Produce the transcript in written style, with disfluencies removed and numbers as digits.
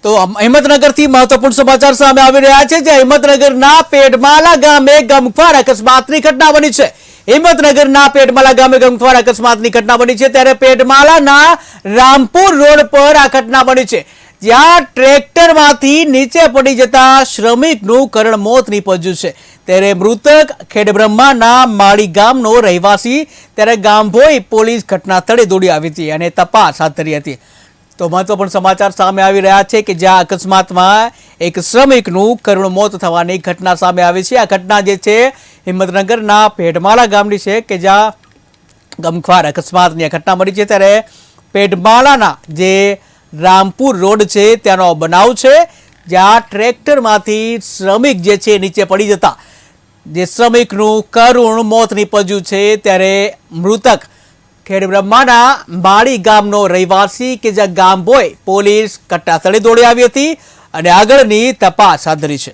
તો હિંમતનગરથી મહત્વપૂર્ણ સમાચાર સામે આવી રહ્યા છે, જે હિંમતનગરના પેડમાલા ગામે ગમખ્વાર અકસ્માતની ઘટના બની છે। હિંમતનગરના પેડમાલા ગામે ગમખ્વાર અકસ્માતની ઘટના બની છે, ત્યારે પેડમાલાના રામપુર રોડ પર આ ઘટના બની છે, જ્યાં ટ્રેક્ટરમાંથી નીચે પડી જતા શ્રમિકનું કરુણ મોત નીપજ્યું છે। ત્યારે મૃતક ખેડબ્રહ્માના માળી ગામનો રહેવાસી ત્યારે ગામભોઈ પોલીસ ઘટના સ્થળે દોડી આવી હતી અને તપાસ હાથ ધરી હતી। તો મહત્વપૂર્ણ સમાચાર સામે આવી રહ્યા છે કે જ્યાં અકસ્માતમાં એક શ્રમિકનું કરુણ મોત થવાની ઘટના સામે આવી છે। આ ઘટના જે છે હિંમતનગરના પેડમાલા ગામની છે કે જ્યાં ગમખ્વાર અકસ્માતની ઘટના બની છે। ત્યારે પેડમાલાના જે રામપુર રોડ છે ત્યાંનો બનાવ છે, જ્યાં ટ્રેક્ટરમાંથી શ્રમિક જે છે નીચે પડી જતા જે શ્રમિકનું કરુણ મોત નીપજ્યું છે। ત્યારે મૃતક ખેડબ્રહ્માના માળી ગામનો રહેવાસી કે જ્યાં ગામભોઈ પોલીસ ઘટના સ્થળે દોડી આવી હતી અને આગળની તપાસ હાથ ધરી છે।